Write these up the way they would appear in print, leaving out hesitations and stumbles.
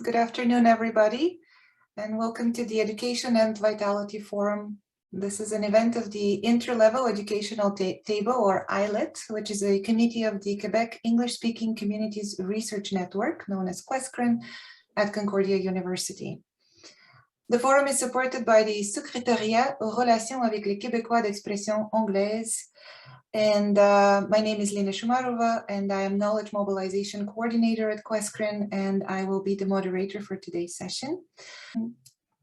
Good afternoon, everybody, and welcome to the Education and Vitality Forum. This is an event of the Interlevel Educational Table, or ILET, which is a committee of the Quebec English-speaking Communities Research Network, known as QUESCREN, at Concordia University. The forum is supported by the Secrétariat aux relations avec les Québécois d'expression anglaise. And my name is Lina Shoumarova, and I am Knowledge Mobilization Coordinator at QUESCREN, and I will be the moderator for today's session.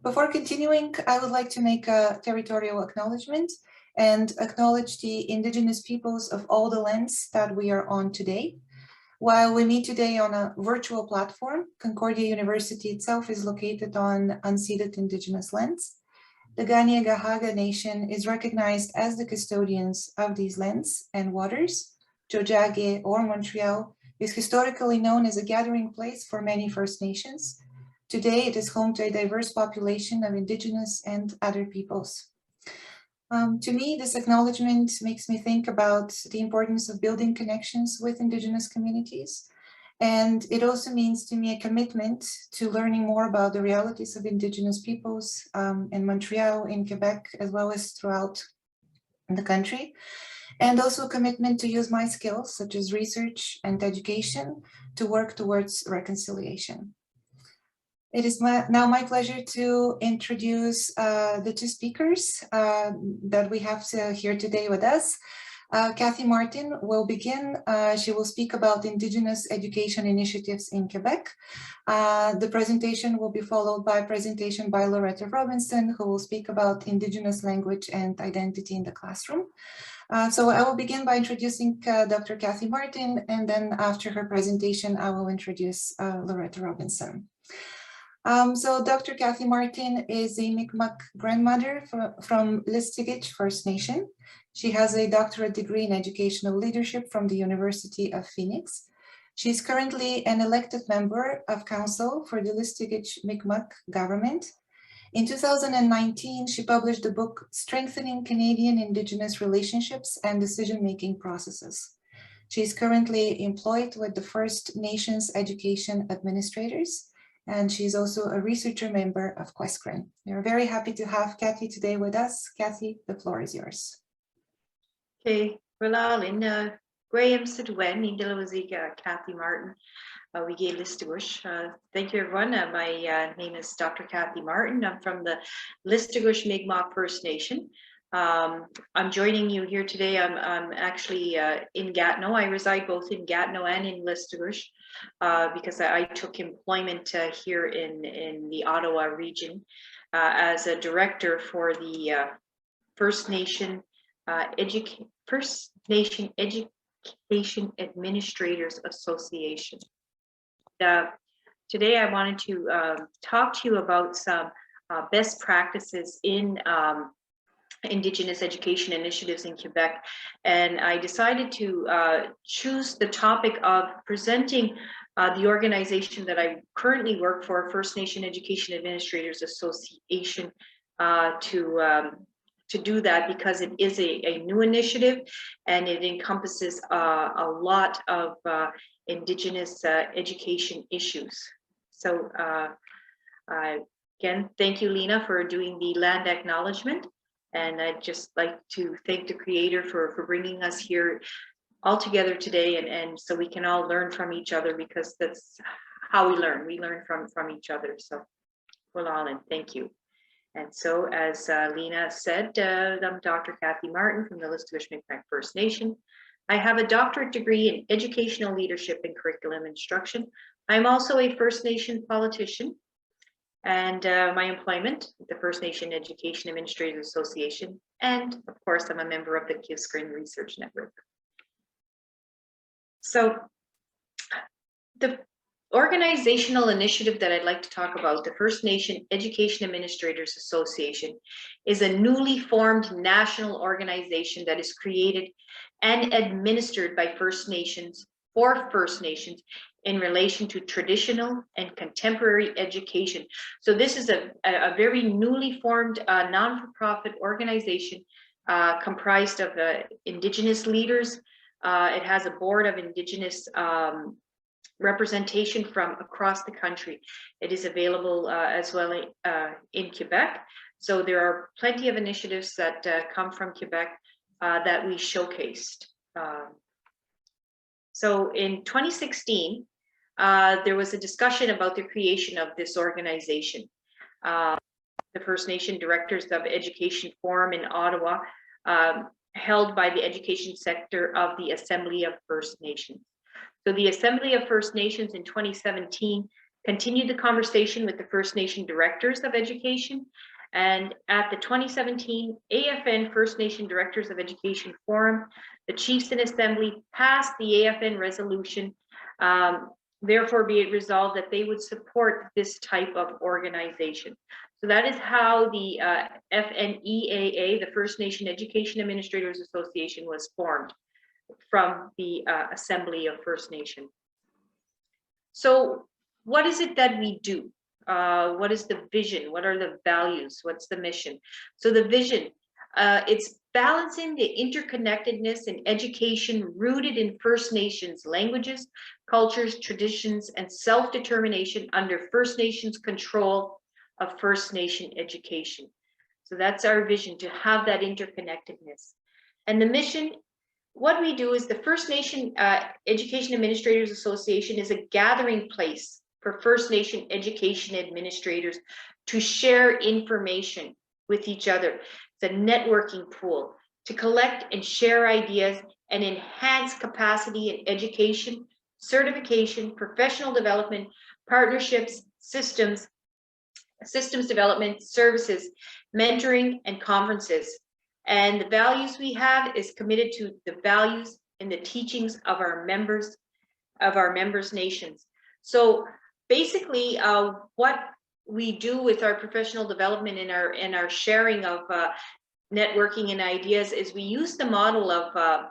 Before continuing, I would like to make a territorial acknowledgement and acknowledge the Indigenous peoples of all the lands that we are on today. While we meet today on a virtual platform, Concordia University itself is located on unceded Indigenous lands. The Kanien'kehá:ka Nation is recognized as the custodians of these lands and waters. Tiohtià:ke, or Montreal, is historically known as a gathering place for many First Nations. Today, it is home to a diverse population of Indigenous and other peoples. To me, this acknowledgement makes me think about the importance of building connections with Indigenous communities. And it also means to me a commitment to learning more about the realities of Indigenous peoples in Montreal, in Quebec, as well as throughout the country. And also a commitment to use my skills, such as research and education, to work towards reconciliation. It is now my pleasure to introduce the two speakers that we have here today with us. Cathy Martin will begin. She will speak about Indigenous education initiatives in Quebec. The presentation will be followed by a presentation by Loretta Robinson, who will speak about Indigenous language and identity in the classroom. So I will begin by introducing Dr. Cathy Martin, and then after her presentation, I will introduce Loretta Robinson. So Dr. Cathy Martin is a Mi'kmaq grandmother from Listigich First Nation. She has a doctorate degree in educational leadership from the University of Phoenix. She is currently an elected member of council for the Listigich Mi'kmaq government. In 2019, she published the book, Strengthening Canadian Indigenous Relationships and Decision-Making Processes. She is currently employed with the First Nations Education Administrators, and she's also a researcher member of QUESCREN. We're very happy to have Cathy today with us. Cathy, the floor is yours. Okay, well, in Graham Sidwen, in Dilawazika, Cathy Martin, we gave this to us. Thank you, everyone. My name is Dr. Cathy Martin. I'm from the Listigich Mi'kmaq First Nation. I'm joining you here today. I'm actually in Gatineau. I reside both in Gatineau and in Listigich because I took employment here in the Ottawa region as a director for the First Nation Education Administrators Association. Today I wanted to talk to you about some best practices in Indigenous education initiatives in Quebec, and I decided to choose the topic of presenting the organization that I currently work for, First Nation Education Administrators Association, to do that because it is a new initiative and it encompasses a lot of Indigenous education issues. So again, thank you, Lina, for doing the land acknowledgement. And I'd just like to thank the creator for bringing us here all together today, and so we can all learn from each other, because that's how we learn. We learn from each other. So well on, and thank you. And so, as Lina said, I'm Dr. Cathy Martin from the Listigich Mi'kmaq First Nation. I have a doctorate degree in educational leadership and curriculum instruction. I'm also a First Nation politician, and my employment with the First Nation Education Administrators Association, and of course, I'm a member of the QUESCREN Research Network. So, the organizational initiative that I'd like to talk about, the First Nation Education Administrators Association, is a newly formed national organization that is created and administered by First Nations for First Nations in relation to traditional and contemporary education. So this is a very newly formed non-for-profit organization comprised of Indigenous leaders. It has a board of Indigenous representation from across the country. It is available as well in Quebec. So there are plenty of initiatives that come from Quebec that we showcased. So in 2016, there was a discussion about the creation of this organization. The First Nation Directors of Education Forum in Ottawa, held by the education sector of the Assembly of First Nations. So the Assembly of First Nations in 2017 continued the conversation with the First Nation Directors of Education. And at the 2017 AFN First Nation Directors of Education Forum, the Chiefs in Assembly passed the AFN resolution, therefore be it resolved that they would support this type of organization. So that is how the FNEAA, the First Nation Education Administrators Association, was formed from the Assembly of First Nation. So what is it that we do? What is the vision? What are the values? What's the mission? So the vision, it's balancing the interconnectedness in education rooted in First Nations languages, cultures, traditions, and self-determination under First Nations control of First Nation education. So that's our vision, to have that interconnectedness. And the mission, what we do is the First Nation Education Administrators Association is a gathering place for First Nation education administrators to share information with each other. It's a networking pool to collect and share ideas and enhance capacity in education, certification, professional development, partnerships, systems development, services, mentoring, and conferences. And the values we have is committed to the values and the teachings of our members nations. So basically, what we do with our professional development and our sharing of networking and ideas is we use the model of,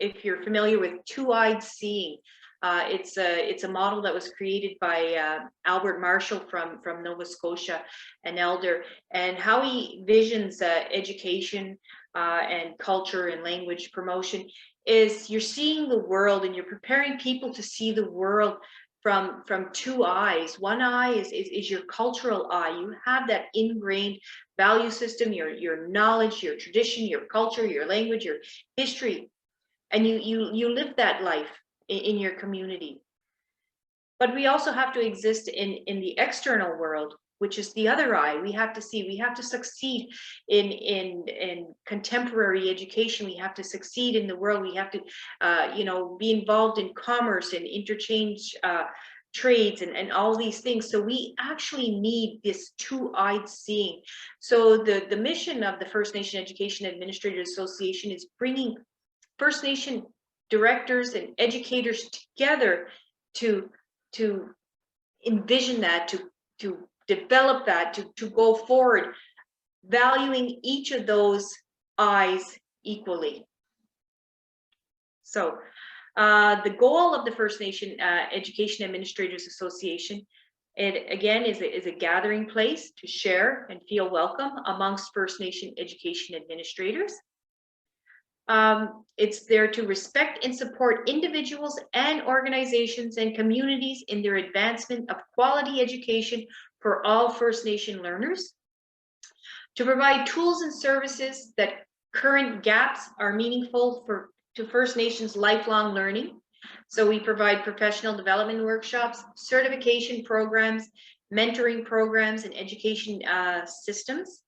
if you're familiar with two-eyed seeing, it's a model that was created by Albert Marshall from Nova Scotia, an elder, and how he visions education and culture and language promotion is you're seeing the world and you're preparing people to see the world from two eyes. One eye is your cultural eye. You have that ingrained value system, your knowledge, your tradition, your culture, your language, your history, and you live that life in your community. But we also have to exist in the external world, which is the other eye. We have to see, we have to succeed in contemporary education. We have to succeed in the world. We have to, be involved in commerce and interchange trades and all these things. So we actually need this two-eyed seeing. So the mission of the First Nation Education Administrators Association is bringing First Nation directors and educators together to envision that, to develop that, to go forward, valuing each of those eyes equally. So the goal of the First Nation Education Administrators Association, it again is a gathering place to share and feel welcome amongst First Nation education administrators. It's there to respect and support individuals and organizations and communities in their advancement of quality education for all First Nation learners, to provide tools and services that current gaps are meaningful to First Nations lifelong learning. So we provide professional development workshops, certification programs, mentoring programs, and education systems.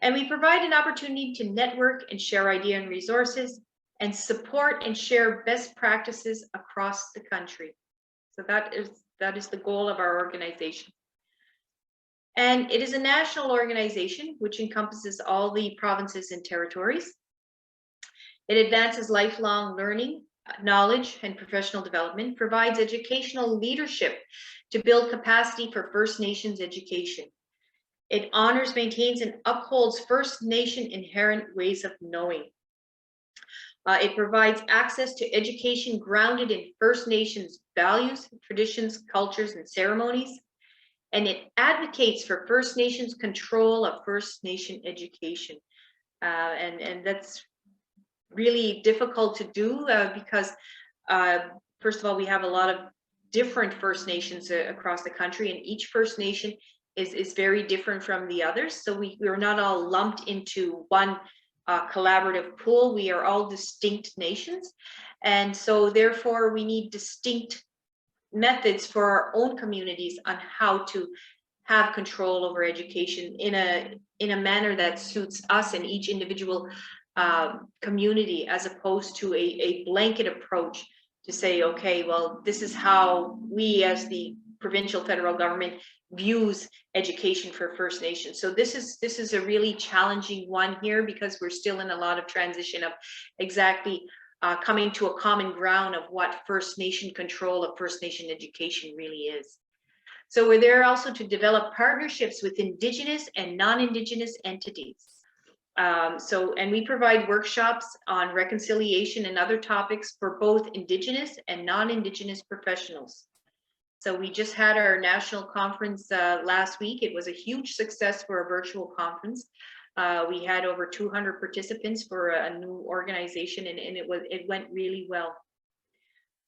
And we provide an opportunity to network and share idea and resources and support and share best practices across the country. So that is the goal of our organization. And it is a national organization which encompasses all the provinces and territories. It advances lifelong learning, knowledge, and professional development, provides educational leadership to build capacity for First Nations education. It honors, maintains, and upholds First Nation inherent ways of knowing. It provides access to education grounded in First Nations values, traditions, cultures, and ceremonies. And it advocates for First Nations control of First Nation education. And that's really difficult to do because, first of all, we have a lot of different First Nations across the country, and each First Nation is very different from the others. So we're not all lumped into one collaborative pool. We are all distinct nations. And so therefore we need distinct methods for our own communities on how to have control over education in a manner that suits us and each individual community, as opposed to a blanket approach to say, okay, well, this is how we as the provincial federal government views education for First Nations. So this is a really challenging one here, because we're still in a lot of transition of exactly coming to a common ground of what First Nation control of First Nation education really is. So we're there also to develop partnerships with Indigenous and non-Indigenous entities. And we provide workshops on reconciliation and other topics for both Indigenous and non-Indigenous professionals. So we just had our national conference last week. It was a huge success for a virtual conference. We had over 200 participants for a new organization, and it went really well.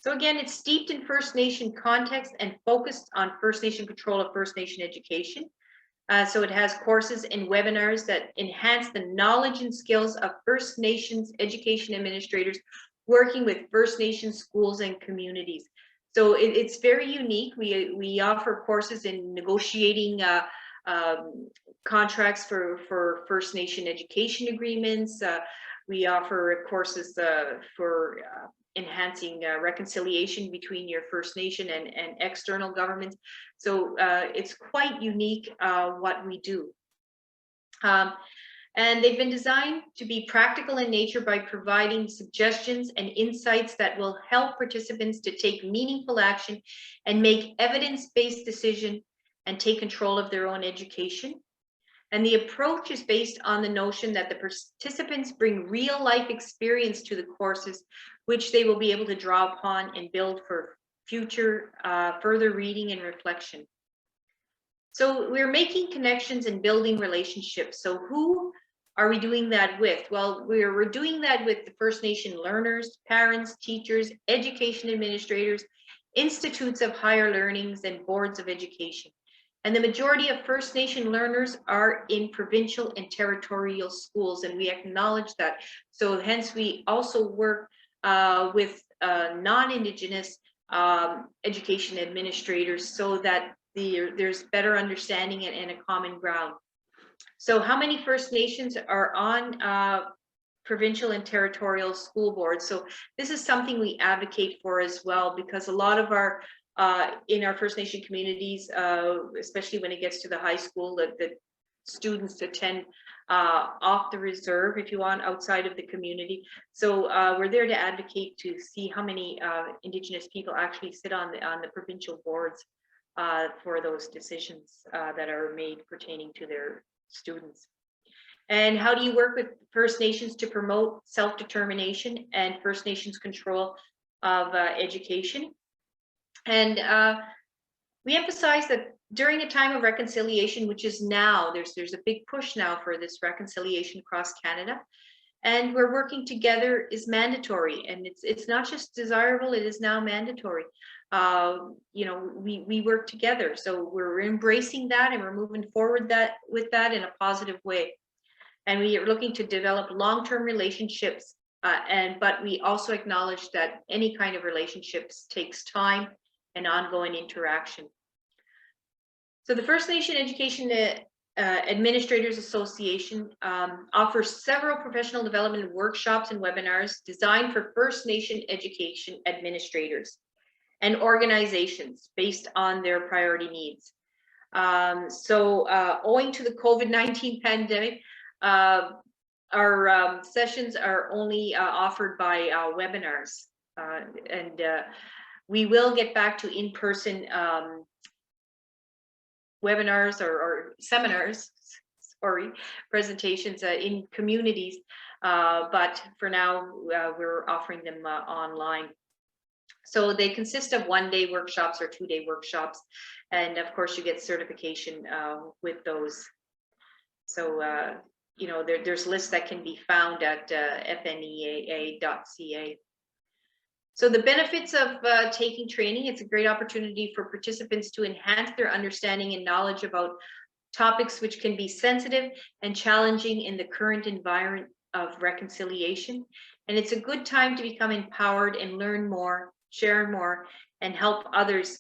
So again, it's steeped in First Nation context and focused on First Nation control of First Nation education. So it has courses and webinars that enhance the knowledge and skills of First Nations education administrators working with First Nation schools and communities. So it's very unique. We offer courses in negotiating contracts for First Nation education agreements. We offer courses for enhancing reconciliation between your First Nation and external governments. So it's quite unique what we do. And they've been designed to be practical in nature by providing suggestions and insights that will help participants to take meaningful action and make evidence-based decisions and take control of their own education. And the approach is based on the notion that the participants bring real life experience to the courses, which they will be able to draw upon and build for future further reading and reflection. So we're making connections and building relationships. So who are we doing that with? Well, we're doing that with the First Nation learners, parents, teachers, education administrators, institutes of higher learnings, and boards of education. And the majority of First Nation learners are in provincial and territorial schools, and we acknowledge that. So hence we also work with non-Indigenous education administrators, so that there's better understanding and a common ground. So how many First Nations are on provincial and territorial school boards? So this is something we advocate for as well, because a lot of our in our First Nation communities, especially when it gets to the high school, that students attend off the reserve, if you want, outside of the community. So we're there to advocate to see how many Indigenous people actually sit on the provincial boards for those decisions that are made pertaining to their students. And how do you work with First Nations to promote self-determination and First Nations control of education? And we emphasize that during a time of reconciliation, which is now, there's a big push now for this reconciliation across Canada, and we're working together is mandatory, and it's not just desirable, it is now mandatory. You know, we work together, so we're embracing that, and we're moving forward with that in a positive way. And we are looking to develop long-term relationships, but we also acknowledge that any kind of relationships takes time and ongoing interaction. So the First Nation Education Administrators Association offers several professional development workshops and webinars designed for First Nation education administrators and organizations based on their priority needs. Owing to the COVID-19 pandemic, our sessions are only offered by webinars, and we will get back to in-person webinars or seminars, sorry, presentations in communities, but for now we're offering them online. So they consist of one-day workshops or two-day workshops, and of course you get certification with those. So you know, there's lists that can be found at FNEAA.ca. So the benefits of taking training, it's a great opportunity for participants to enhance their understanding and knowledge about topics which can be sensitive and challenging in the current environment of reconciliation. And it's a good time to become empowered and learn more, share more, and help others.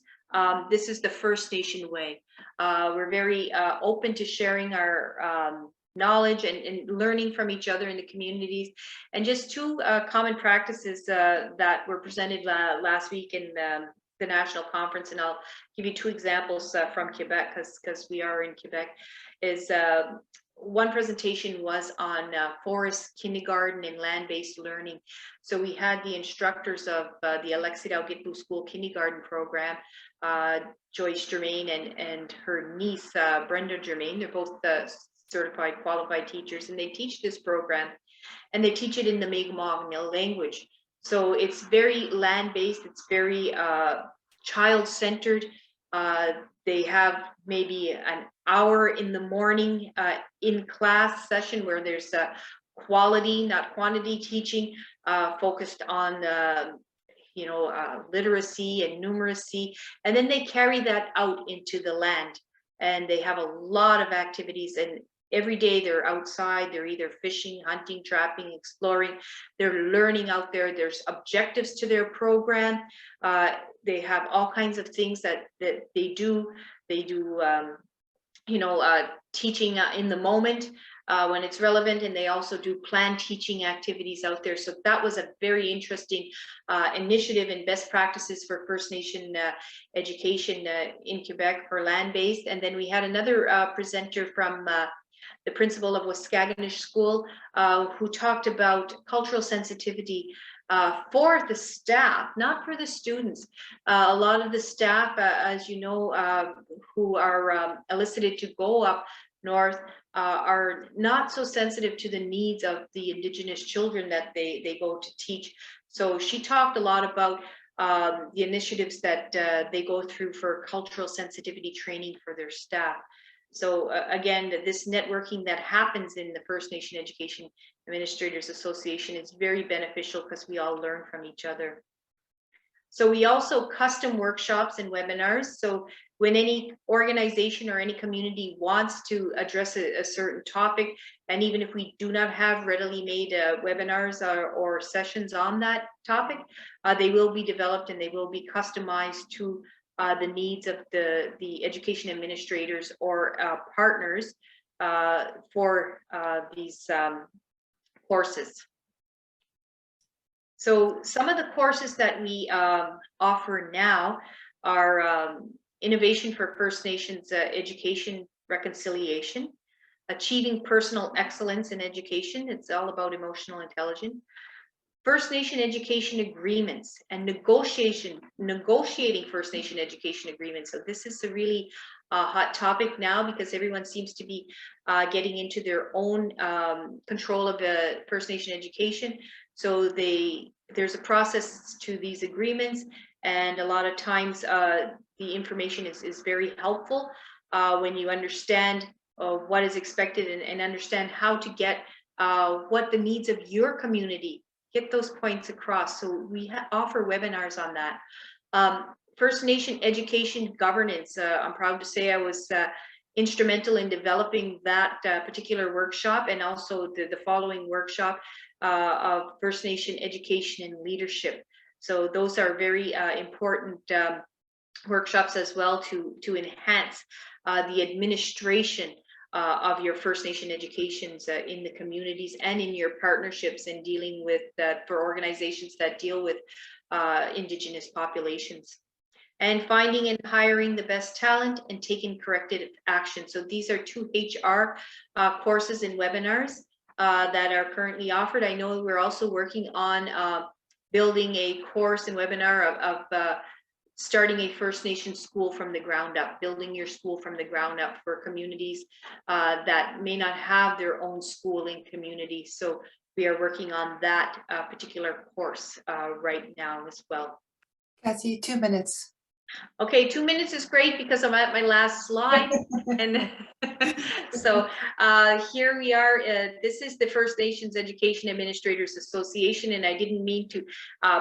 This is the First Nation way. We're very open to sharing our knowledge and learning from each other in the communities. And just two common practices that were presented last week in the national conference, and I'll give you two examples from Quebec, because we are in Quebec, is one presentation was on forest kindergarten and land-based learning. So we had the instructors of the Alexis Gitbu School kindergarten program, Joyce Germain and her niece, Brenda Germain. They're both certified qualified teachers, and they teach this program, and they teach it in the Mi'kmaq language. So it's very land-based, it's very child-centered. They have maybe an hour in the morning in class session where there's quality, not quantity teaching, focused on literacy and numeracy, and then they carry that out into the land, and they have a lot of activities, and every day they're outside, they're either fishing, hunting, trapping, exploring, they're learning out there. There's objectives to their program. They have all kinds of things that they do. They do teaching in the moment when it's relevant, and they also do planned teaching activities out there. So that was a very interesting initiative and best practices for First Nation education in Quebec for land-based. And then we had another presenter from the principal of Waskaganish School, who talked about cultural sensitivity for the staff, not for the students. A lot of the staff, as you know, who are elicited to go up north are not so sensitive to the needs of the Indigenous children that they go to teach. So she talked a lot about the initiatives that they go through for cultural sensitivity training for their staff. So again, this networking that happens in the First Nation Education Administrators Association is very beneficial because we all learn from each other. So we also custom workshops and webinars. So when any organization or any community wants to address a certain topic, and even if we do not have readily made webinars or sessions on that topic, they will be developed and they will be customized to the needs of the education administrators or partners for these courses. So some of the courses that we offer now are Innovation for First Nations Education Reconciliation, Achieving Personal Excellence in Education. It's all about emotional intelligence. First Nation education agreements and negotiating First Nation education agreements. So this is a really hot topic now because everyone seems to be getting into their own control of the First Nation education. So there's a process to these agreements, and a lot of times the information is very helpful when you understand what is expected and understand how to get what the needs of your community, get those points across. So we offer webinars on that. First Nation education governance. I'm proud to say I was instrumental in developing that particular workshop, and also the following workshop of First Nation education and leadership. So those are very important workshops as well to enhance the administration of your First Nation educations in the communities and in your partnerships in dealing with for organizations that deal with Indigenous populations. And finding and hiring the best talent and taking corrective action. So these are two HR courses and webinars that are currently offered. I know we're also working on building a course and webinar of starting a First Nation school from the ground up, building your school from the ground up for communities that may not have their own schooling community. So we are working on that particular course right now as well. Cathy, 2 minutes. Okay, 2 minutes is great because I'm at my last slide. And so here we are. This is the First Nations Education Administrators Association, and I didn't mean to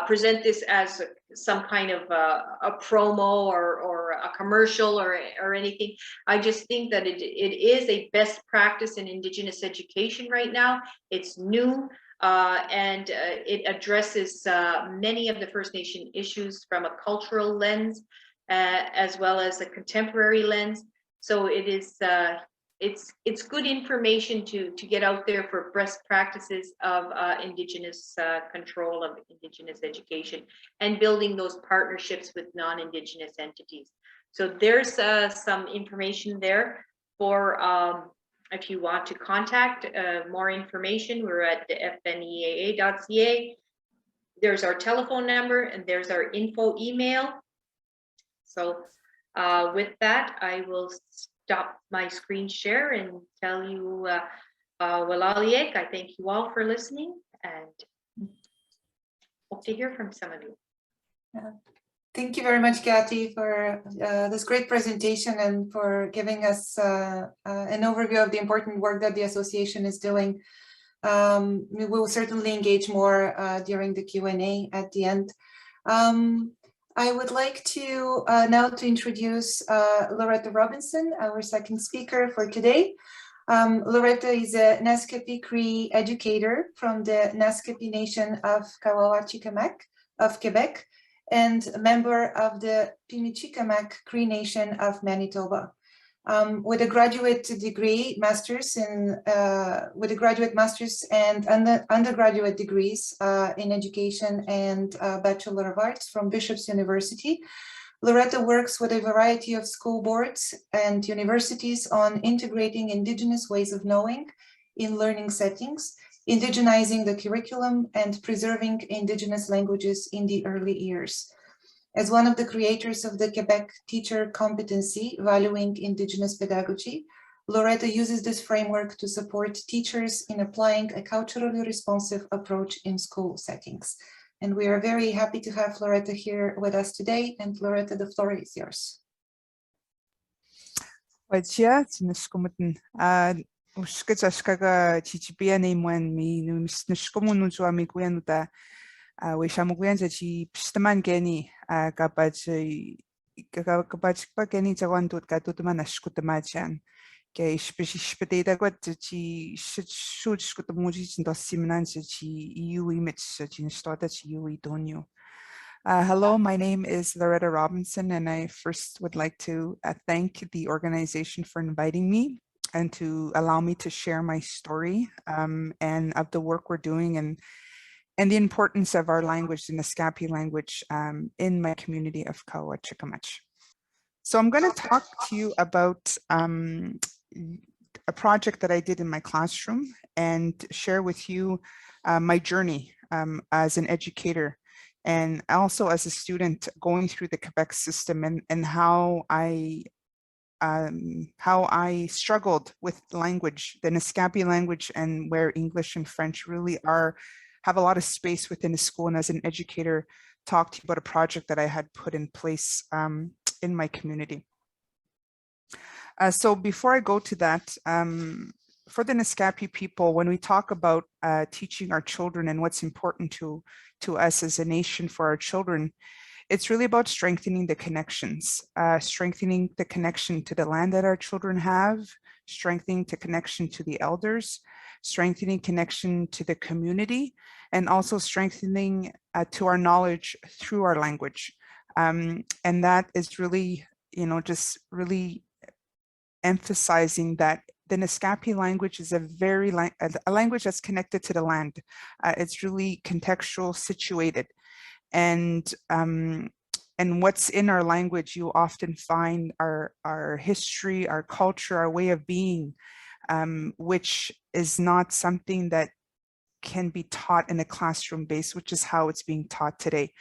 present this as some kind of a promo or a commercial or anything. I just think that it is a best practice in Indigenous education right now. It's new. And it addresses many of the First Nation issues from a cultural lens, as well as a contemporary lens. So it is it's good information to get out there for best practices of Indigenous control of Indigenous education and building those partnerships with non-Indigenous entities. So there's some information there for if you want to contact more information. We're at the FNEAA.ca. There's our telephone number and there's our info email. So with that, I will stop my screen share and tell you, Walaliek, I thank you all for listening and hope to hear from some of you. Thank you very much, Cathy, for this great presentation and for giving us an overview of the important work that the association is doing. We will certainly engage more during the Q&A at the end. I would like to now to introduce Loretta Robinson, our second speaker for today. Loretta is a Naskapi Cree educator from the Naskapi Nation of Kawawachikamach of Quebec and a member of the Kawawachikamach Cree Nation of Manitoba. With a graduate degree, master's and undergraduate degrees in education and Bachelor of Arts from Bishop's University, Loretta works with a variety of school boards and universities on integrating Indigenous ways of knowing in learning settings, indigenizing the curriculum, and preserving Indigenous languages in the early years. As one of the creators of the Quebec Teacher Competency Valuing Indigenous Pedagogy, Loretta uses this framework to support teachers in applying a culturally responsive approach in school settings. And we are very happy to have Loretta here with us today. And Loretta, the floor is yours. Hello, my name is Loretta Robinson, and I first would like to thank the organization for inviting me and to allow me to share my story and of the work we're doing and the importance of our language, the Naskapi language, in my community of Kawawachikamach. So I'm going to talk to you about a project that I did in my classroom and share with you my journey as an educator and also as a student going through the Quebec system and how I struggled with language, the Naskapi language, and where English and French really have a lot of space within the school. And as an educator, talk to you about a project that I had put in place in my community. So before I go to that, for the Naskapi people, when we talk about teaching our children and what's important to us as a nation for our children, it's really about strengthening the connections, strengthening the connection to the land that our children have, strengthening the connection to the elders, strengthening connection to the community, and also strengthening to our knowledge through our language. And that is really, just really emphasizing that the Naskapi language is a language that's connected to the land. It's really contextual, situated. And what's in our language, you often find our history, our culture, our way of being, which is not something that can be taught in a classroom base, which is how it's being taught today.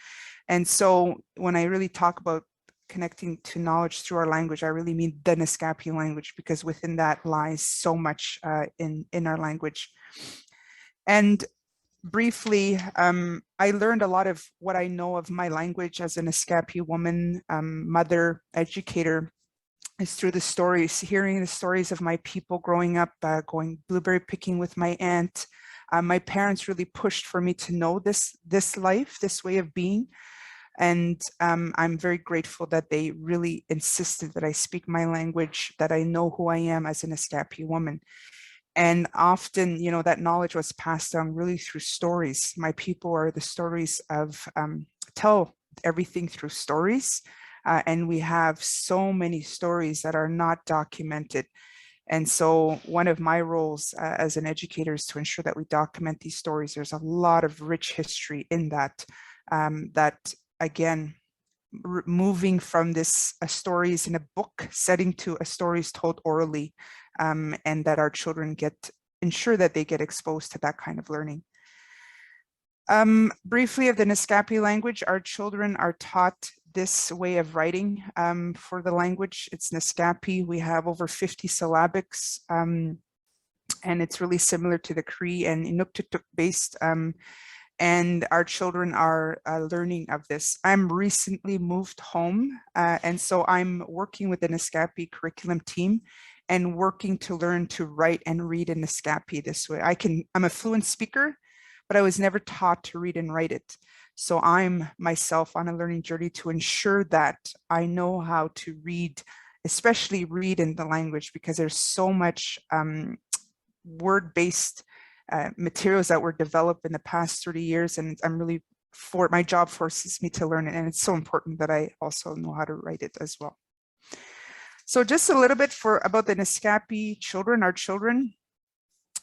And so when I really talk about connecting to knowledge through our language, I really mean the Naskapi language, because within that lies so much in our language. And briefly, I learned a lot of what I know of my language as a Naskapi woman, mother, educator, is through the stories, hearing the stories of my people growing up, going blueberry picking with my aunt. My parents really pushed for me to know this life, this way of being. And I'm very grateful that they really insisted that I speak my language, that I know who I am as a Naskapi woman. And often, you know, that knowledge was passed on really through stories. My people are the stories of, tell everything through stories. And we have so many stories that are not documented. And so one of my roles as an educator is to ensure that we document these stories. There's a lot of rich history in that, that again, moving from this stories in a book setting to a stories told orally, and that our children ensure that they get exposed to that kind of learning. Briefly of the Naskapi language, our children are taught this way of writing for the language. It's Naskapi. We have over 50 syllabics, and it's really similar to the Cree and Inuktitut based, and our children are learning of this. I'm recently moved home, and so I'm working with the Naskapi curriculum team and working to learn to write and read in Naskapi this way. I'm a fluent speaker, but I was never taught to read and write it. So I'm myself on a learning journey to ensure that I know how to read, especially read in the language, because there's so much word-based materials that were developed in the past 30 years. And my job forces me to learn it. And it's so important that I also know how to write it as well. So just a little bit about the Naskapi children, our children.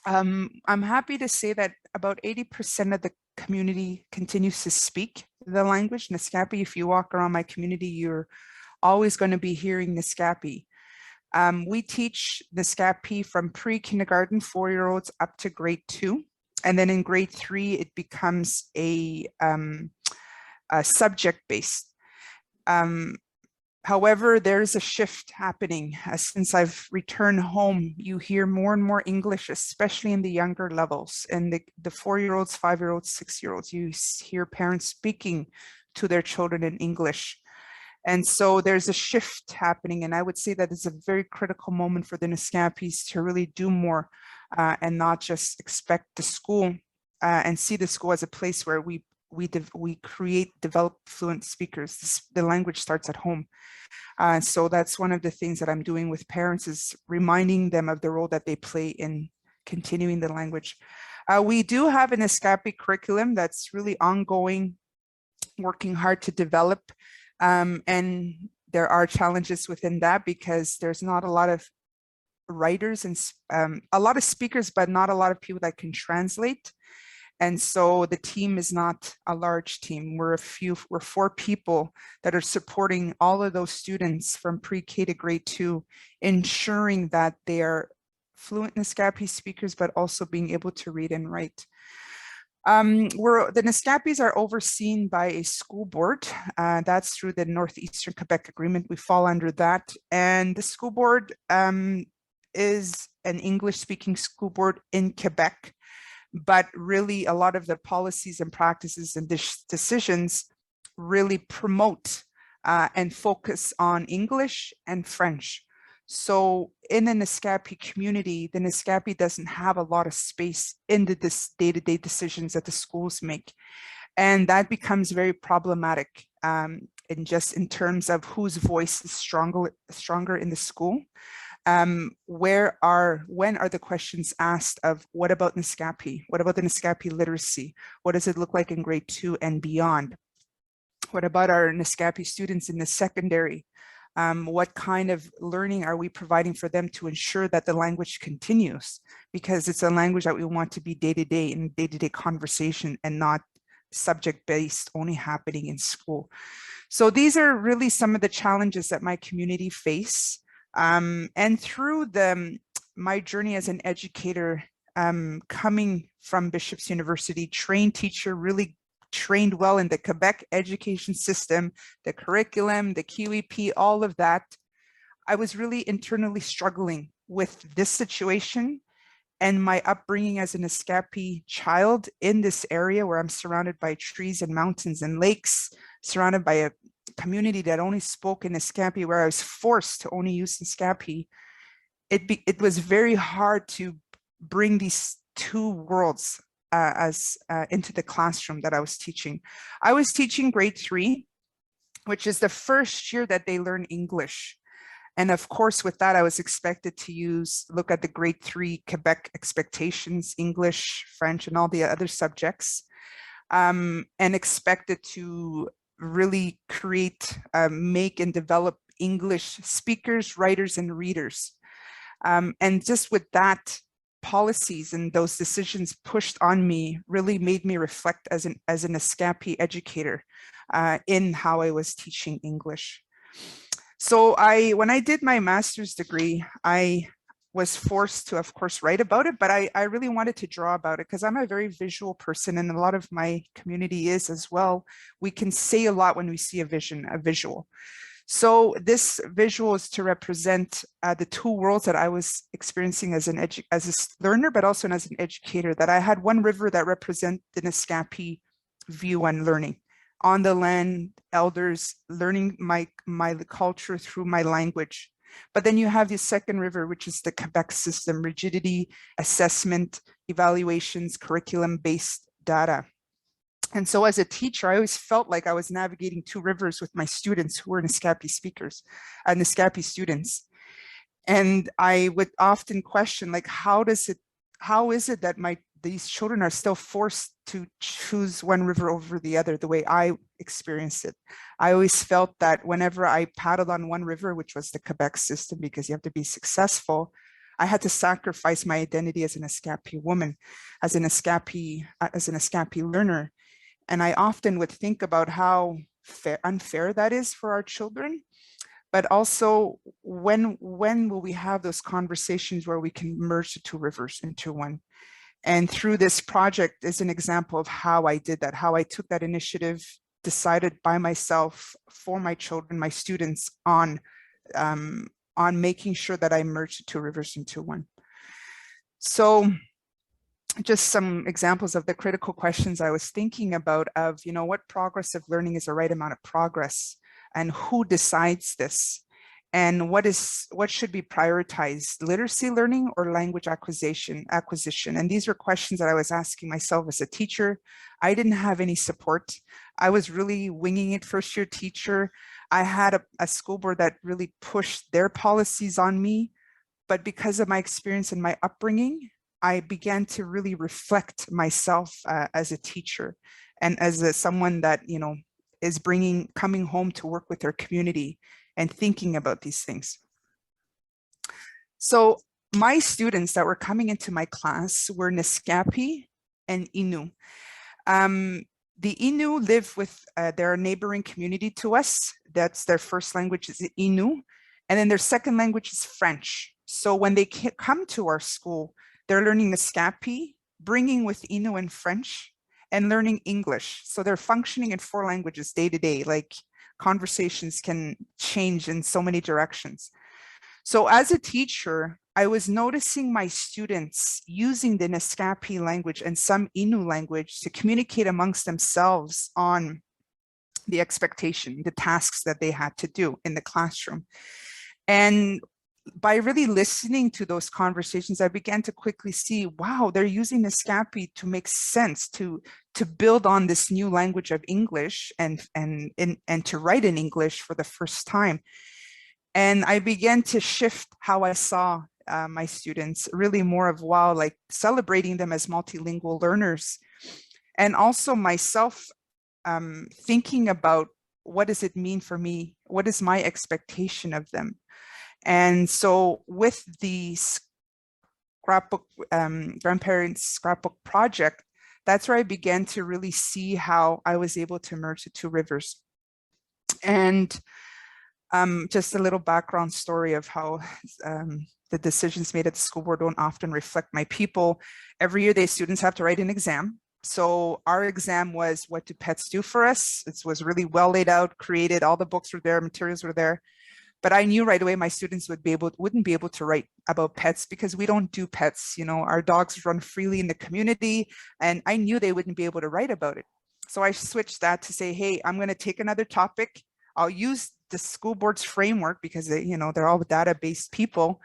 I'm happy to say that about 80% of the community continues to speak the language Naskapi. If you walk around my community, you're always going to be hearing Naskapi. We teach Naskapi from pre-kindergarten 4-year-olds up to grade 2. And then in grade 3, it becomes a subject-based. However, there's a shift happening. Since I've returned home, you hear more and more English, especially in the younger levels. And the 4-year-olds, 5-year-olds, 6-year-olds, you hear parents speaking to their children in English. And so there's a shift happening. And I would say that it's a very critical moment for the Naskapis to really do more and not just expect the school and see the school as a place where we develop fluent speakers. The language starts at home. So that's one of the things that I'm doing with parents, is reminding them of the role that they play in continuing the language. We do have an Naskapi curriculum that's really ongoing, working hard to develop. And there are challenges within that because there's not a lot of writers and a lot of speakers, but not a lot of people that can translate. And so the team is not a large team. We're 4 people that are supporting all of those students from pre-K to grade 2, ensuring that they are fluent Naskapi speakers, but also being able to read and write. The Naskapis are overseen by a school board. That's through the Northeastern Quebec Agreement. We fall under that. And the school board is an English-speaking school board in Quebec. But really, a lot of the policies and practices and decisions really promote and focus on English and French. So in the Naskapi community, the Naskapi doesn't have a lot of space in the day-to-day decisions that the schools make. And that becomes very problematic in terms of whose voice is stronger in the school. When are the questions asked of what about Naskapi? What about the Naskapi literacy? What does it look like in grade 2 and beyond? What about our Naskapi students in the secondary? What kind of learning are we providing for them to ensure that the language continues? Because it's a language that we want to be day-to-day in day-to-day conversation and not subject-based, only happening in school. So these are really some of the challenges that my community face. And through my journey as an educator, coming from Bishop's University, trained teacher, really trained well in the Quebec education system, the curriculum, the QEP, all of that, I was really internally struggling with this situation and my upbringing as a Naskapi child in this area where I'm surrounded by trees and mountains and lakes, surrounded by a community that only spoke in Naskapi, where I was forced to only use Naskapi, it was very hard to bring these two worlds into the classroom that I was teaching. I was teaching grade 3, which is the first year that they learn English. And of course, with that, I was expected to look at the grade 3 Quebec expectations, English, French, and all the other subjects, and expected to really create, make and develop English speakers, writers, and readers. And just with that, policies and those decisions pushed on me really made me reflect as an Naskapi educator in how I was teaching English. So when I did my master's degree, I was forced to, of course, write about it, but I really wanted to draw about it because I'm a very visual person, and a lot of my community is as well. We can say a lot when we see a visual. So this visual is to represent the two worlds that I was experiencing as a learner, but also as an educator, that I had one river that represent the Naskapi view on learning. On the land, elders, learning my culture through my language. But then you have the second river, which is the Quebec system, rigidity, assessment, evaluations, curriculum-based data. And so as a teacher, I always felt like I was navigating two rivers with my students who were Naskapi speakers, Naskapi students. And I would often question, like, how is it that these children are still forced to choose one river over the other, the way I experienced it. I always felt that whenever I paddled on one river, which was the Quebec system, because you have to be successful, I had to sacrifice my identity as a Naskapi woman, as a Naskapi learner. And I often would think about how unfair that is for our children, but also when will we have those conversations where we can merge the two rivers into one? And through this project is an example of how I did that, how I took that initiative, decided by myself for my children, my students, on making sure that I merged the two rivers into one. So just some examples of the critical questions I was thinking about of, what progress of learning is the right amount of progress, and who decides this? And what should be prioritized, literacy learning or language acquisition? And these were questions that I was asking myself as a teacher. I didn't have any support. I was really winging it, first year teacher. I had a school board that really pushed their policies on me, but because of my experience and my upbringing, I began to really reflect myself as a teacher and as someone that, is coming home to work with their community and thinking about these things. So my students that were coming into my class were Naskapi and Innu. The Innu live with their neighboring community to us. That's their first language is Innu. And then their second language is French. So when they come to our school, they're learning Naskapi, bringing with Innu and French, and learning English. So they're functioning in 4 languages day to day, like conversations can change in so many directions. So as a teacher, I was noticing my students using the Naskapi language and some Innu language to communicate amongst themselves on the expectation, the tasks that they had to do in the classroom. And by really listening to those conversations, I began to quickly see, wow, they're using Naskapi to make sense, to build on this new language of English and to write in English for the first time. And I began to shift how I saw my students, really more of, wow, like celebrating them as multilingual learners. And also myself thinking about, what does it mean for me? What is my expectation of them? And so with the scrapbook, grandparents scrapbook project, that's where I began to really see how I was able to merge the two rivers. And just a little background story of how the decisions made at the school board don't often reflect my people. Every year, the students have to write an exam. So our exam was, what do pets do for us? It was really well laid out, created, all the books were there, materials were there. But I knew right away my students wouldn't be able to write about pets because we don't do pets. You know, our dogs run freely in the community, and I knew they wouldn't be able to write about it. So I switched that to say, hey, I'm going to take another topic. I'll use the school board's framework because they, you know, they're all data-based people,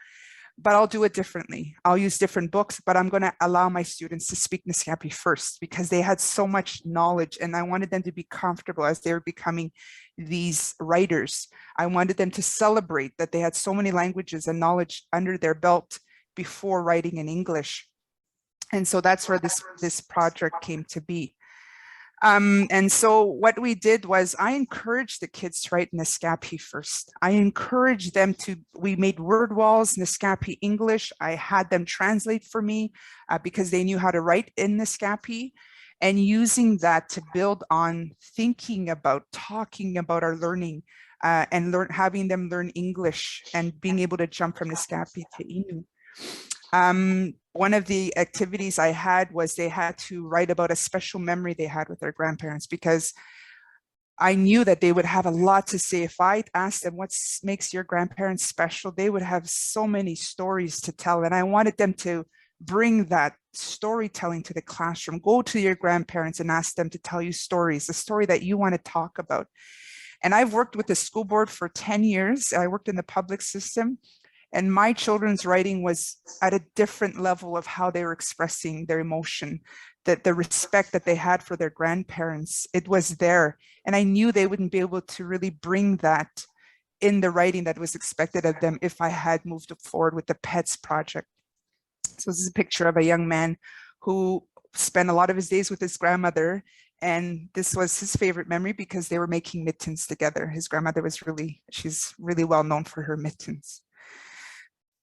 but I'll do it differently. I'll use different books, but I'm going to allow my students to speak Naskapi first because they had so much knowledge and I wanted them to be comfortable as they were becoming these writers. I wanted them to celebrate that they had so many languages and knowledge under their belt before writing in English. And so that's where this project came to be. And so what we did was I encouraged the kids to write Naskapi first. I encouraged them we made word walls, Naskapi English. I had them translate for me because they knew how to write in Naskapi, and using that to build on thinking about, talking about our learning and having them learn English and being able to jump from Naskapi to Innu. One of the activities I had was they had to write about a special memory they had with their grandparents, because I knew that they would have a lot to say. If I asked them what makes your grandparents special, they would have so many stories to tell. And I wanted them to bring that storytelling to the classroom. Go to your grandparents and ask them to tell you stories, the story that you want to talk about. And I've worked with the school board for 10 years. I worked in the public system. And my children's writing was at a different level of how they were expressing their emotion, that the respect that they had for their grandparents, it was there. And I knew they wouldn't be able to really bring that in the writing that was expected of them if I had moved forward with the PETS project. So this is a picture of a young man who spent a lot of his days with his grandmother. And this was his favorite memory because they were making mittens together. His grandmother was she's really well known for her mittens.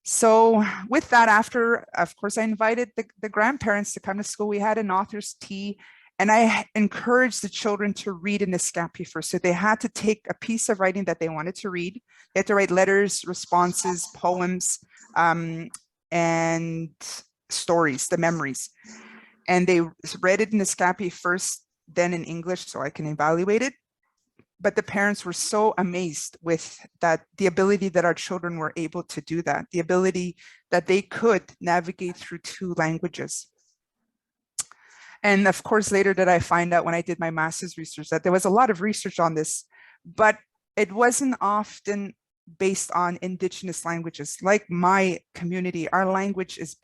So with that, after, of course, I invited the grandparents to come to school. We had an author's tea, and I encouraged the children to read in Naskapi first. So they had to take a piece of writing that they wanted to read. They had to write letters, responses, poems, and stories, the memories. And they read it in Naskapi first, then in English, so I can evaluate it. But the parents were so amazed with that, the ability that our children were able to do that, the ability that they could navigate through 2 languages. And of course, later did I find out when I did my master's research that there was a lot of research on this, but it wasn't often based on Indigenous languages. Like my community, our language is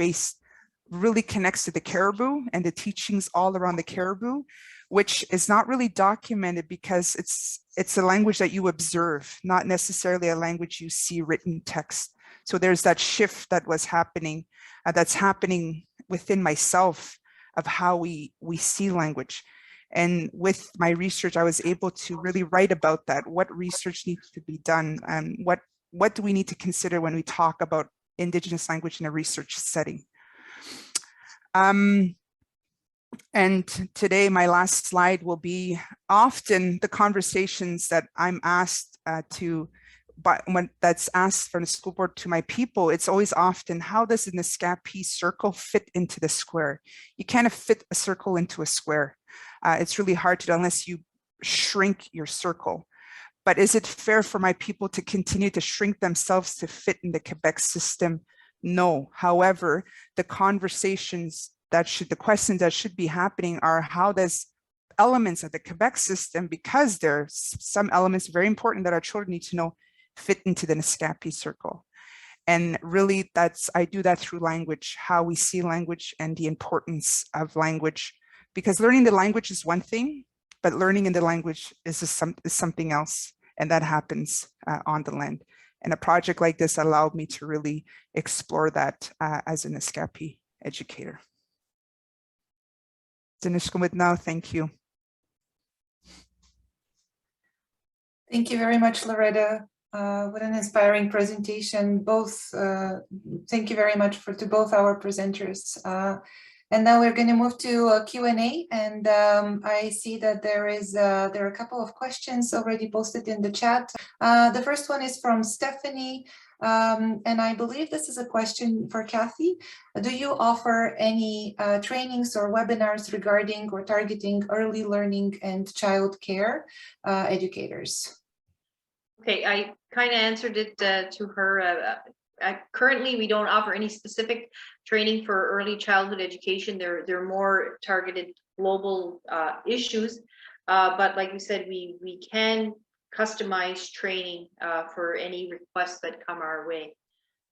really connects to the Caribou and the teachings all around the Caribou, which is not really documented because it's a language that you observe, not necessarily a language you see written text. So there's that shift that was happening, that's happening within myself of how we see language. And with my research, I was able to really write about that. What research needs to be done, and what do we need to consider when we talk about Indigenous language in a research setting. And today, my last slide will be often the conversations that I'm asked but when that's asked from the school board to my people, it's always often, how does the Naskapi circle fit into the square? You can't fit a circle into a square. It's really hard to do unless you shrink your circle. But is it fair for my people to continue to shrink themselves to fit in the Quebec system? No. However, the conversations the questions that should be happening are, how does elements of the Quebec system, because there's some elements very important that our children need to know, fit into the Naskapi circle? And really I do that through language, how we see language and the importance of language, because learning the language is one thing, but learning in the language is something else. And that happens on the land. And a project like this allowed me to really explore that as a Naskapi educator. Now, thank you. Thank you very much, Loretta. What an inspiring presentation. Thank you very much to both our presenters. And now we're going to move to a Q&A, and I see that there are a couple of questions already posted in the chat. The first one is from Stephanie, and I believe this is a question for Cathy. Do you offer any trainings or webinars regarding or targeting early learning and child care educators? Okay, I kind of answered it to her. Currently, we don't offer any specific training for early childhood education. They're more targeted global issues. But like we said, we can customize training for any requests that come our way.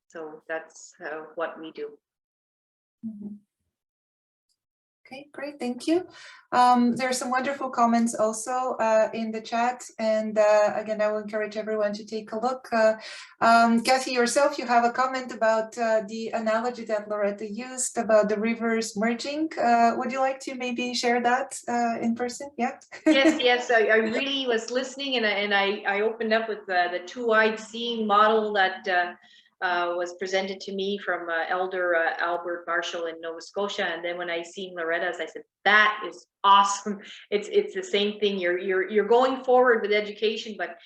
So that's what we do. Mhm. Okay, great, thank you. There are some wonderful comments also in the chat, and again, I will encourage everyone to take a look. Cathy, yourself, you have a comment about the analogy that Loretta used about the rivers merging. Would you like to maybe share that in person? Yeah. Yes. I really was listening, and I opened up with the two-eyed seeing model that was presented to me from Elder Albert Marshall in Nova Scotia. And then when I seen Loretta's, I said, that is awesome. It's the same thing. You're going forward with education, but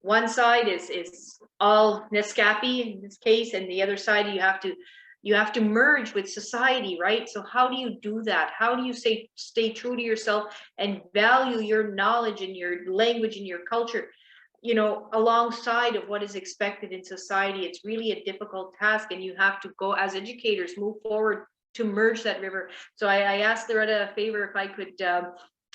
one side is all Naskapi in this case, and the other side you have to merge with society, right? So how do you do that? How do you stay true to yourself and value your knowledge and your language and your culture, you know, alongside of what is expected in society? It's really a difficult task, and you have to go as educators, move forward to merge that river. So I asked Loretta a favor if I could,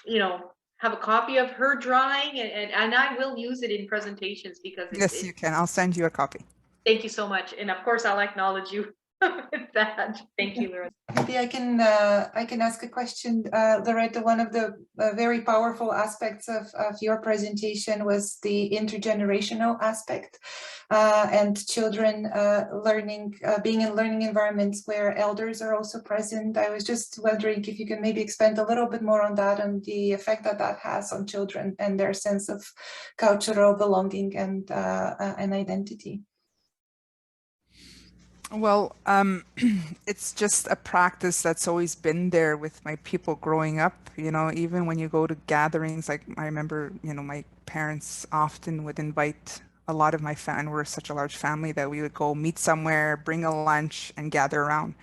you know, have a copy of her drawing, and I will use it in presentations because Yes, you can. I'll send you a copy. Thank you so much. And of course, I'll acknowledge you with that. Thank you, Loretta. Maybe I can ask a question, Loretta. One of the very powerful aspects of your presentation was the intergenerational aspect and children learning, being in learning environments where elders are also present. I was just wondering if you can maybe expand a little bit more on that and the effect that that has on children and their sense of cultural belonging and identity. Well, it's just a practice that's always been there with my people growing up. You know, even when you go to gatherings, like I remember, you know, my parents often would invite a lot of my family. We're such a large family that we would go meet somewhere, bring a lunch, and gather around.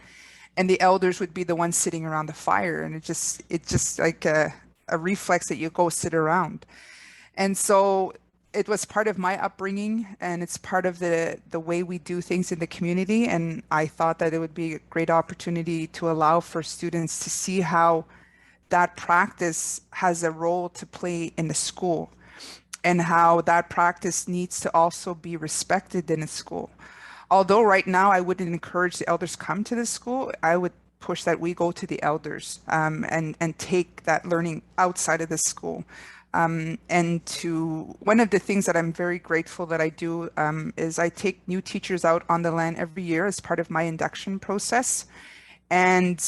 And the elders would be the ones sitting around the fire, and it's just like a reflex that you go sit around. And so it was part of my upbringing, and it's part of the way we do things in the community. And I thought that it would be a great opportunity to allow for students to see how that practice has a role to play in the school, and how that practice needs to also be respected in a school. Although right now I wouldn't encourage the elders come to the school, I would push that we go to the elders and take that learning outside of the school. And to one of the things that I'm very grateful that I do is I take new teachers out on the land every year as part of my induction process. And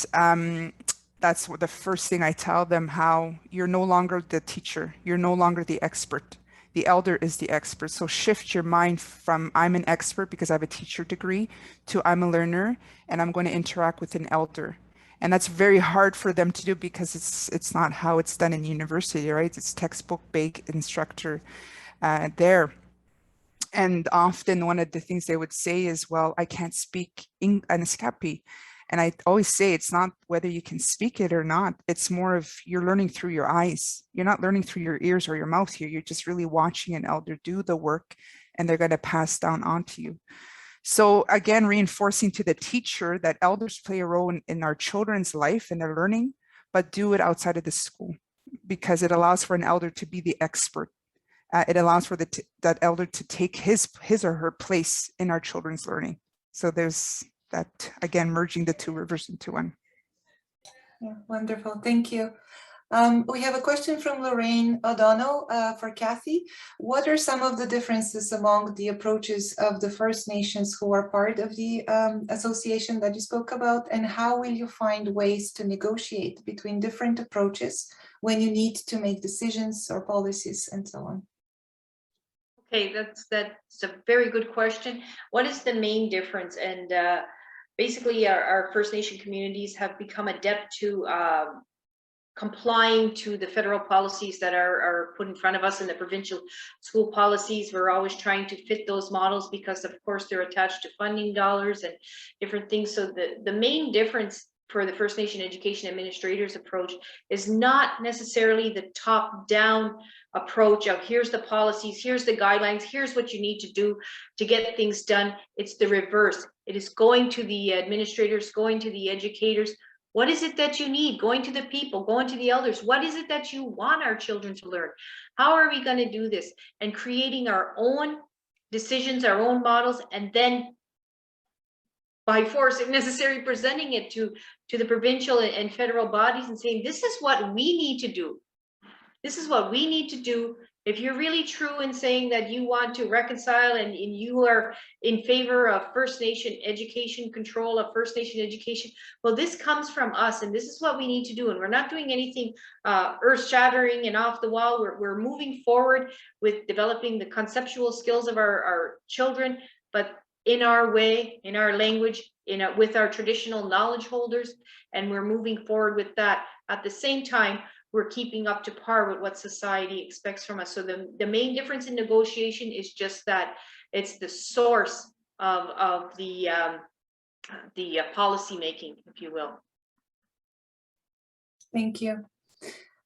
that's the first thing I tell them, how you're no longer the teacher, you're no longer the expert. The elder is the expert. So shift your mind from I'm an expert because I have a teacher degree to I'm a learner and I'm going to interact with an elder. And that's very hard for them to do because it's not how it's done in university, right? It's textbook-based instructor there. And often one of the things they would say is, well, I can't speak Naskapi. And I always say it's not whether you can speak it or not. It's more of you're learning through your eyes. You're not learning through your ears or your mouth here. You're just really watching an elder do the work, and they're going to pass down onto you. So again, reinforcing to the teacher that elders play a role in our children's life and their learning, but do it outside of the school because it allows for an elder to be the expert. It allows for that elder to take his or her place in our children's learning. So there's that, again, merging the two rivers into one. Yeah, wonderful. Thank you. We have a question from Lorraine O'Donnell for Cathy. What are some of the differences among the approaches of the First Nations who are part of the association that you spoke about, and how will you find ways to negotiate between different approaches when you need to make decisions or policies and so on? Okay, that's a very good question. What is the main difference? And basically our First Nation communities have become adept to complying to the federal policies that are put in front of us, and the provincial school policies. We're always trying to fit those models because of course they're attached to funding dollars and different things. So the main difference for the First Nation Education Administrators approach is not necessarily the top-down approach of here's the policies, here's the guidelines, here's what you need to do to get things done. It's the reverse. It is going to the administrators, going to the educators. What is it that you need? Going to the people, going to the elders. What is it that you want our children to learn? How are we going to do this? And creating our own decisions, our own models, and then by force, if necessary, presenting it to the provincial and federal bodies and saying, this is what we need to do. This is what we need to do. If you're really true in saying that you want to reconcile and you are in favor of First Nation education, control of First Nation education, well, this comes from us and this is what we need to do. And we're not doing anything earth-shattering and off the wall. We're moving forward with developing the conceptual skills of our children, but in our way, in our language, with our traditional knowledge holders, and we're moving forward with that. At the same time, we're keeping up to par with what society expects from us. So the main difference in negotiation is just that it's the source of the policy making, if you will. Thank you.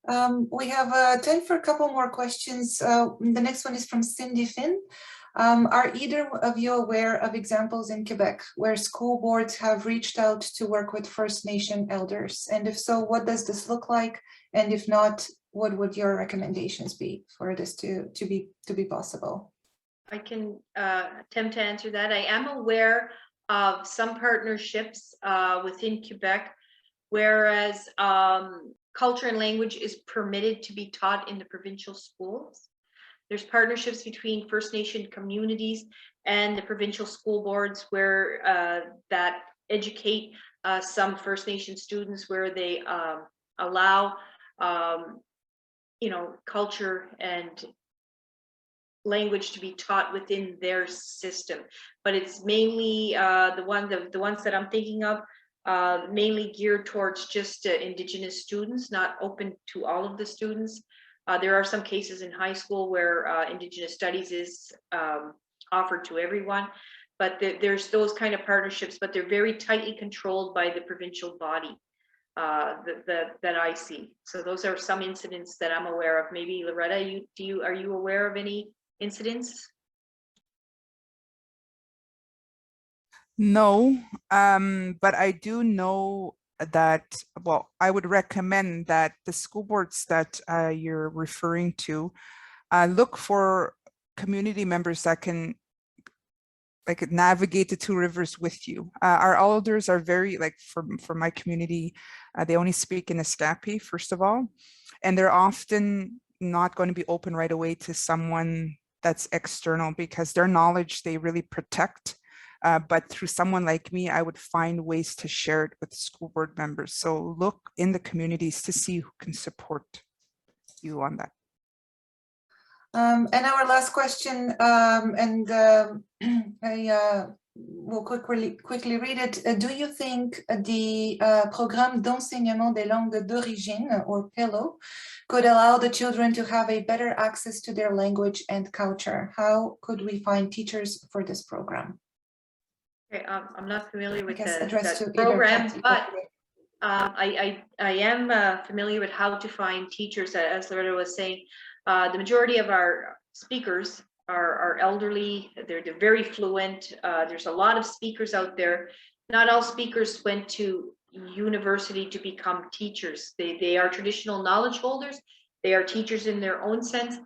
We have time for a couple more questions. The next one is from Cindy Finn. Are either of you aware of examples in Quebec where school boards have reached out to work with First Nation elders? And if so, what does this look like? And if not, what would your recommendations be for this to be possible? I can attempt to answer that. I am aware of some partnerships within Quebec, whereas culture and language is permitted to be taught in the provincial schools. There's partnerships between First Nation communities and the provincial school boards where that educate some First Nation students, where they allow culture and language to be taught within their system. But it's mainly the ones that I'm thinking of, mainly geared towards just Indigenous students, not open to all of the students. There are some cases in high school where Indigenous studies is offered to everyone, but there's those kind of partnerships, but they're very tightly controlled by the provincial body that I see. So those are some incidents that I'm aware of. Maybe Loretta, are you aware of any incidents? No, but I do know that, well, I would recommend that the school boards that you're referring to look for community members that can navigate the two rivers with you. Our elders are very, for my community, they only speak in Naskapi, first of all, and they're often not going to be open right away to someone that's external because their knowledge they really protect. But through someone like me, I would find ways to share it with school board members. So look in the communities to see who can support you on that. And our last question, I will quickly read it. Do you think the Programme d'enseignement des langues d'origine, or PELO, could allow the children to have a better access to their language and culture? How could we find teachers for this program? Okay, I'm not familiar with that program, program, but I am familiar with how to find teachers. As Loretta was saying, the majority of our speakers are elderly. They're very fluent. There's a lot of speakers out there. Not all speakers went to university to become teachers. They are traditional knowledge holders. They are teachers in their own sense.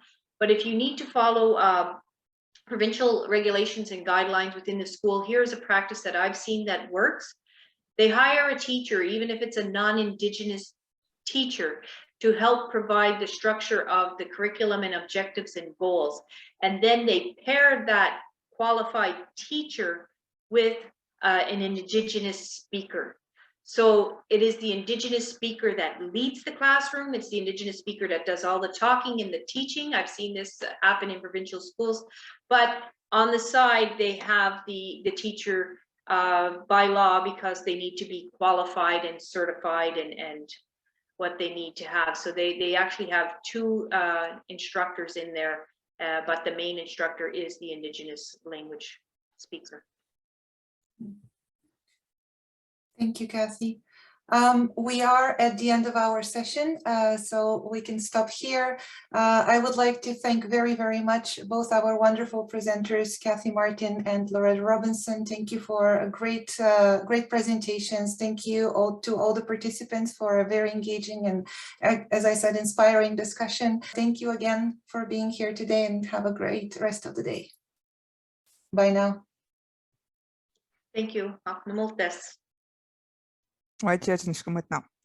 But if you need to follow provincial regulations and guidelines within the school, here's a practice that I've seen that works. They hire a teacher, even if it's a non-Indigenous teacher, to help provide the structure of the curriculum and objectives and goals. And then they pair that qualified teacher with an Indigenous speaker. So it is the Indigenous speaker that leads the classroom. It's the Indigenous speaker that does all the talking and the teaching. I've seen this happen in provincial schools, but on the side, they have the teacher by law, because they need to be qualified and certified and what they need to have. So they actually have two instructors in there, but the main instructor is the Indigenous language speaker. Thank you, Cathy. We are at the end of our session, so we can stop here. I would like to thank very, very much both our wonderful presenters, Cathy Martin and Loretta Robinson. Thank you for a great presentations. Thank you all to all the participants for a very engaging and, as I said, inspiring discussion. Thank you again for being here today and have a great rest of the day. Bye now. Thank you. Vai, Tia, a gente fica muito não.